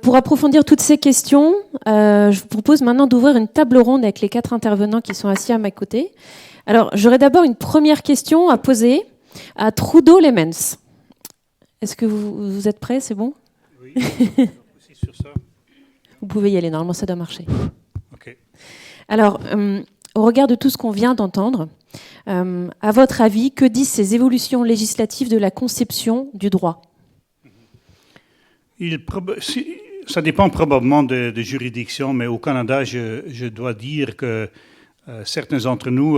Pour approfondir toutes ces questions, je vous propose maintenant d'ouvrir une table ronde avec les 4 intervenants qui sont assis à mes côtés. Alors, j'aurais d'abord une première question à poser à Trudeau Lemens. Est-ce que vous êtes prêts? C'est bon? Oui, aussi sur ça. Vous pouvez y aller, normalement ça doit marcher. Ok. Alors, au regard de tout ce qu'on vient d'entendre, à votre avis, que disent ces évolutions législatives de la conception du droit? Ça dépend probablement des juridictions, mais au Canada, je dois dire que certains d'entre nous,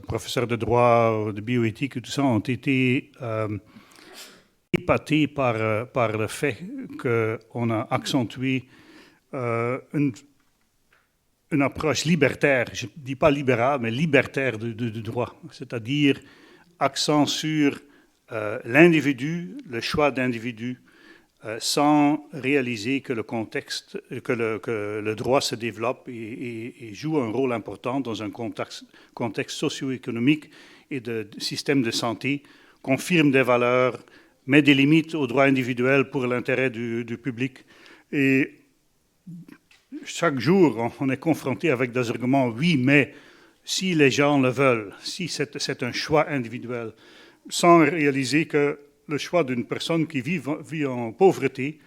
professeurs de droit, de bioéthique et tout ça, ont été épatés par le fait qu'on a accentué une approche libertaire, je ne dis pas libérale, mais libertaire du droit, c'est-à-dire accent sur l'individu, le choix d'individu, sans réaliser que le droit se développe et joue un rôle important dans un contexte socio-économique et de système de santé, confirme des valeurs, met des limites aux droits individuels pour l'intérêt du public. Et chaque jour, on est confronté avec des arguments, oui, mais si les gens le veulent, si c'est un choix individuel, sans réaliser que le choix d'une personne qui vit en pauvreté,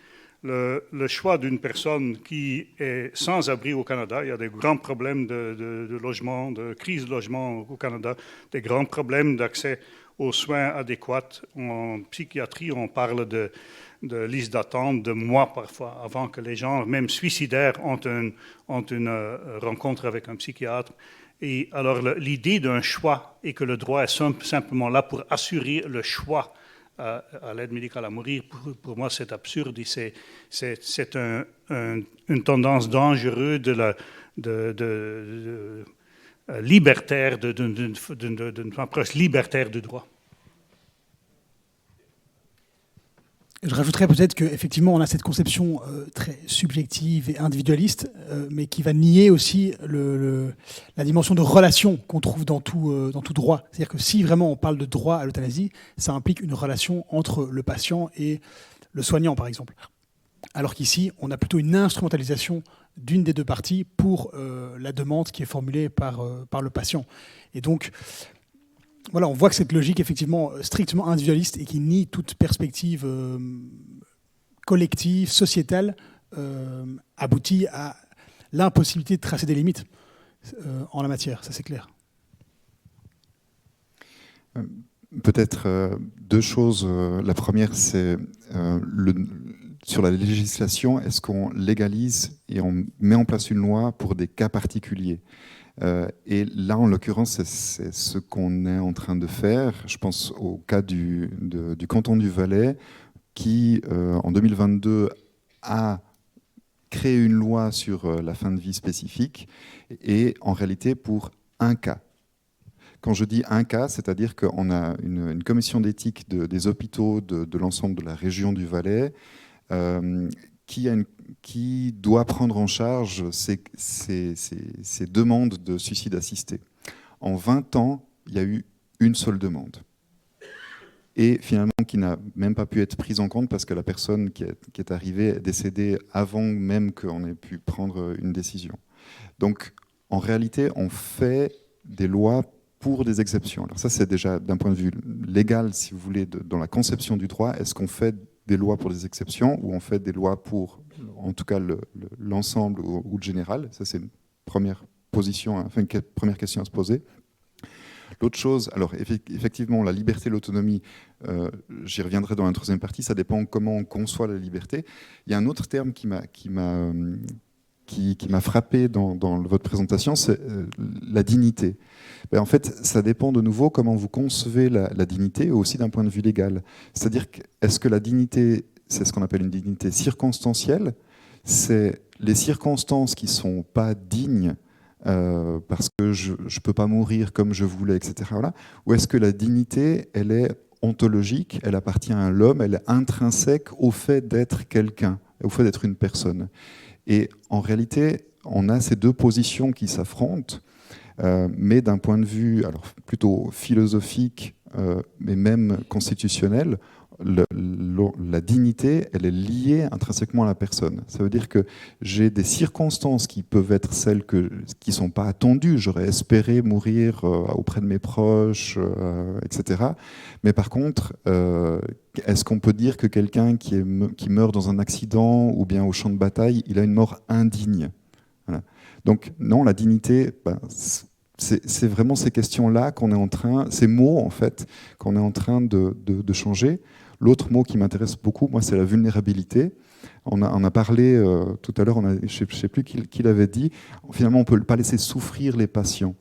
le choix d'une personne qui est sans abri au Canada, il y a des grands problèmes de logement, de crise de logement au Canada, des grands problèmes d'accès aux soins adéquats. En psychiatrie, on parle de liste d'attente de mois parfois, avant que les gens, même suicidaires, ont une rencontre avec un psychiatre. Et alors l'idée d'un choix et que le droit est simplement là pour assurer le choix à l'aide médicale à mourir, pour moi c'est absurde et c'est une tendance dangereuse libertaire, d'une approche libertaire du droit. Je rajouterais peut-être qu'effectivement, on a cette conception très subjective et individualiste, mais qui va nier aussi la dimension de relation qu'on trouve dans tout droit. C'est-à-dire que si vraiment on parle de droit à l'euthanasie, ça implique une relation entre le patient et le soignant, par exemple. Alors qu'ici, on a plutôt une instrumentalisation d'une des deux parties pour la demande qui est formulée par le patient. Et donc, voilà, on voit que cette logique, effectivement, strictement individualiste et qui nie toute perspective collective, sociétale, aboutit à l'impossibilité de tracer des limites en la matière, ça c'est clair. Peut-être deux choses. La première, c'est sur la législation, est-ce qu'on légalise et on met en place une loi pour des cas particuliers ? Et là, en l'occurrence, c'est ce qu'on est en train de faire. Je pense au cas du canton du Valais qui, en 2022, a créé une loi sur la fin de vie spécifique et en réalité pour un cas. Quand je dis un cas, c'est-à-dire qu'on a une commission d'éthique des hôpitaux de l'ensemble de la région du Valais qui doit prendre en charge ces demandes de suicide assisté. En 20 ans, il y a eu une seule demande. Et finalement, qui n'a même pas pu être prise en compte parce que la personne qui est arrivée est décédée avant même qu'on ait pu prendre une décision. Donc, en réalité, on fait des lois pour des exceptions. Alors ça, c'est déjà d'un point de vue légal, si vous voulez, dans la conception du droit. Est-ce qu'on fait des lois pour des exceptions ou on fait des lois pour, en tout cas, l'ensemble ou le général? Ça, c'est une première position, enfin une première question à se poser. L'autre chose, alors effectivement, la liberté, l'autonomie, j'y reviendrai dans la troisième partie, ça dépend comment on conçoit la liberté. Il y a un autre terme qui m'a frappé dans votre présentation, c'est la dignité. Ben, en fait, ça dépend de nouveau comment vous concevez la dignité, aussi d'un point de vue légal. C'est-à-dire, est-ce que la dignité, c'est ce qu'on appelle une dignité circonstancielle, c'est les circonstances qui ne sont pas dignes parce que je ne peux pas mourir comme je voulais, etc. Voilà. Ou est-ce que la dignité, elle est ontologique, elle appartient à l'homme, elle est intrinsèque au fait d'être quelqu'un, au fait d'être une personne. Et en réalité, on a ces deux positions qui s'affrontent. Mais d'un point de vue alors, plutôt philosophique, mais même constitutionnel, la dignité, elle est liée intrinsèquement à la personne. Ça veut dire que j'ai des circonstances qui peuvent être celles qui ne sont pas attendues. J'aurais espéré mourir auprès de mes proches, etc. Mais par contre, est-ce qu'on peut dire que quelqu'un qui meurt dans un accident ou bien au champ de bataille, il a une mort indigne? Voilà. Donc non, la dignité, c'est vraiment ces questions-là qu'on est en train, ces mots en fait, qu'on est en train de changer. L'autre mot qui m'intéresse beaucoup, moi, c'est la vulnérabilité. On a parlé tout à l'heure, je ne sais plus qui l'avait dit, finalement, on ne peut pas laisser souffrir les patients.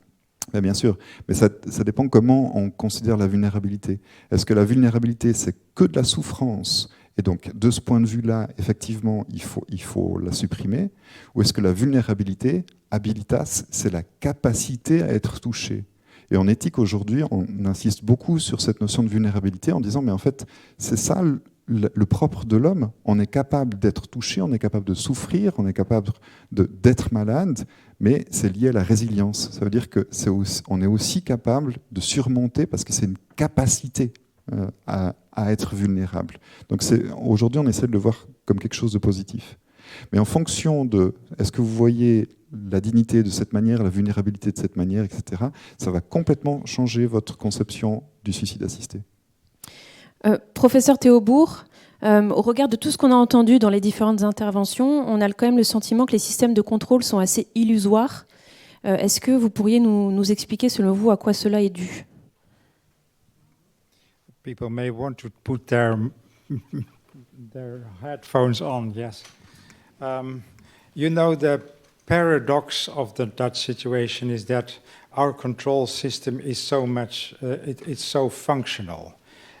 Mais bien sûr, mais ça dépend comment on considère la vulnérabilité. Est-ce que la vulnérabilité, c'est que de la souffrance? Et donc, de ce point de vue-là, effectivement, il faut la supprimer. Ou est-ce que la vulnérabilité, habilitas, c'est la capacité à être touché? Et en éthique, aujourd'hui, on insiste beaucoup sur cette notion de vulnérabilité en disant, mais en fait, c'est ça le propre de l'homme. On est capable d'être touché, on est capable de souffrir, on est capable d'être malade, mais c'est lié à la résilience. Ça veut dire qu'on est aussi capable de surmonter, parce que c'est une capacité à être vulnérable. Donc aujourd'hui, on essaie de le voir comme quelque chose de positif. Mais en fonction de, est-ce que vous voyez la dignité de cette manière, la vulnérabilité de cette manière, etc., ça va complètement changer votre conception du suicide assisté. Professeur Théaubourg, au regard de tout ce qu'on a entendu dans les différentes interventions, on a quand même le sentiment que les systèmes de contrôle sont assez illusoires. Est-ce que vous pourriez nous expliquer, selon vous, à quoi cela est dû? People may want to put their headphones on, yes. You know, the paradox of the Dutch situation is that our control system is so much, it's so functional.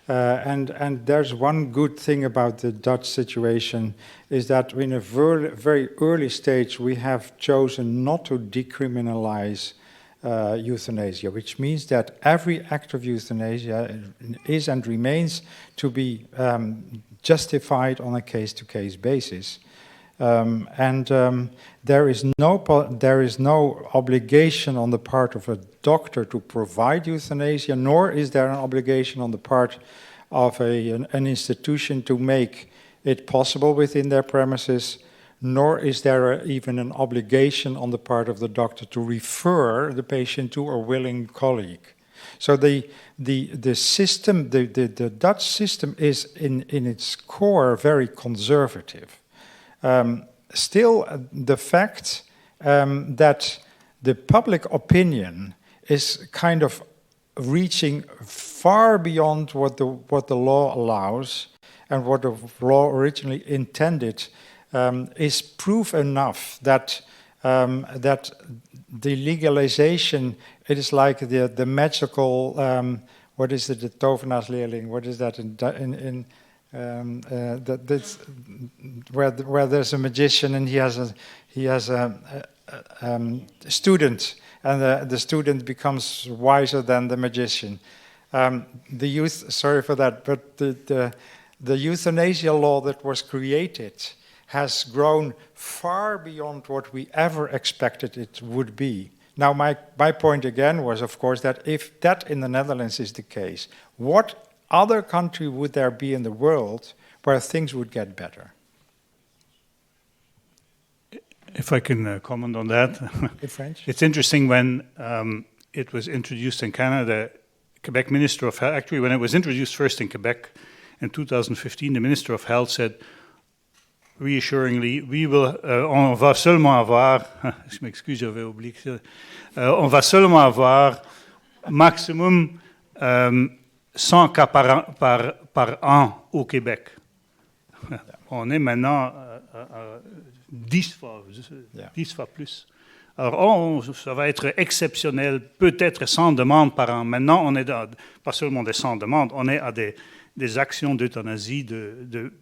And there's one good thing about the Dutch situation is that in a very early stage we have chosen not to decriminalize euthanasia, which means that every act of euthanasia is and remains to be justified on a case-to-case basis. There is no obligation on the part of a doctor to provide euthanasia, nor is there an obligation on the part of an institution to make it possible within their premises, nor is there even an obligation on the part of the doctor to refer the patient to a willing colleague. So the system, the Dutch system is in its core very conservative. Still, the fact that the public opinion is kind of reaching far beyond what the law allows and what the law originally intended is proof enough that that the legalization, it is like the magical what is it, the tovenaarsleerling? What is that in that's where there's a magician and he has a student, and the student becomes wiser than the magician. The youth, sorry for that, but the euthanasia law that was created has grown far beyond what we ever expected it would be. Now, my point again was, of course, that if that in the Netherlands is the case, what other country would there be in the world where things would get better? If I can comment on that. In French? It's interesting when it was introduced in Canada, Quebec Minister of Health, actually when it was introduced first in Quebec in 2015, the Minister of Health said, reassuringly, on va seulement avoir, je m'excuse, j'avais oublié que on va seulement avoir maximum 100 cas par an au Québec. On est maintenant à 10 fois plus. Alors, ça va être exceptionnel, peut-être 100 demandes par an. Maintenant, on est pas seulement des 100 demandes, on est à des actions d'euthanasie de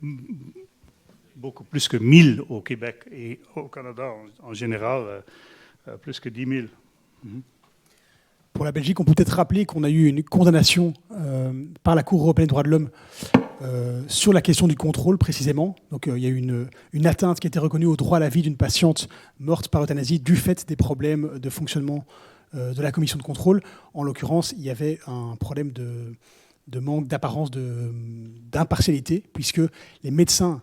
beaucoup plus que 1000 au Québec et au Canada en général, plus que 10 000. Pour la Belgique, on peut peut-être rappeler qu'on a eu une condamnation par la Cour européenne des droits de l'homme sur la question du contrôle, précisément. Donc, il y a eu une atteinte qui a été reconnue au droit à la vie d'une patiente morte par euthanasie du fait des problèmes de fonctionnement de la commission de contrôle. En l'occurrence, il y avait un problème de manque d'apparence d'impartialité, puisque les médecins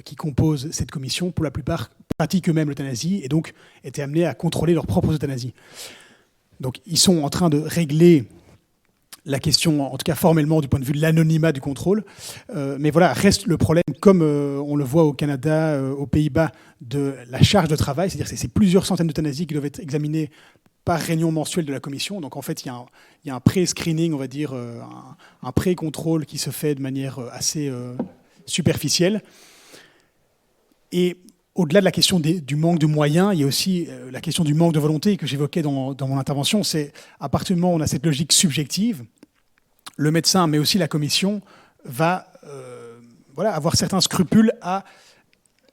qui composent cette commission, pour la plupart, pratiquent eux-mêmes l'euthanasie et donc étaient amenés à contrôler leurs propres euthanasies. Donc ils sont en train de régler la question, en tout cas formellement, du point de vue de l'anonymat du contrôle. Mais voilà, reste le problème, comme on le voit au Canada, aux Pays-Bas, de la charge de travail. C'est-à-dire que c'est plusieurs centaines d'euthanasies qui doivent être examinées par réunion mensuelle de la commission. Donc en fait, il y a un pré-screening, on va dire, un pré-contrôle qui se fait de manière assez superficielle. Et au-delà de la question du manque de moyens, il y a aussi la question du manque de volonté que j'évoquais dans mon intervention. C'est à partir du moment où on a cette logique subjective, le médecin, mais aussi la commission, va avoir certains scrupules à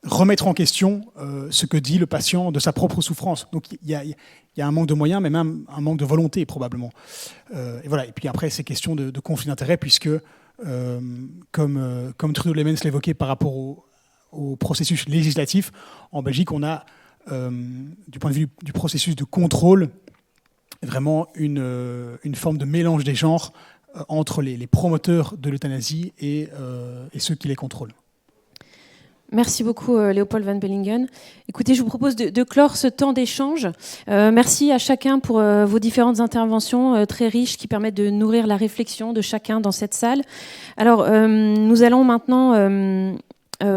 remettre en question ce que dit le patient de sa propre souffrance. Donc il y a un manque de moyens, mais même un manque de volonté probablement. Et voilà. Et puis après, c'est question de conflit d'intérêts, puisque comme Trudeau Lemmens l'évoquait par rapport au processus législatif, en Belgique, on a, du point de vue du processus de contrôle, vraiment une forme de mélange des genres entre les promoteurs de l'euthanasie et ceux qui les contrôlent. Merci beaucoup, Léopold Van Bellingen. Écoutez, je vous propose de clore ce temps d'échange. Merci à chacun pour vos différentes interventions très riches qui permettent de nourrir la réflexion de chacun dans cette salle. Alors, nous allons maintenant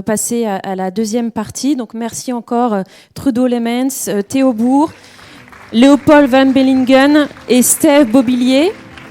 passer à la deuxième partie. Donc, merci encore Trudeau Lemmens, Théo Bourg, Léopold Van Bellingen et Steve Bobillier.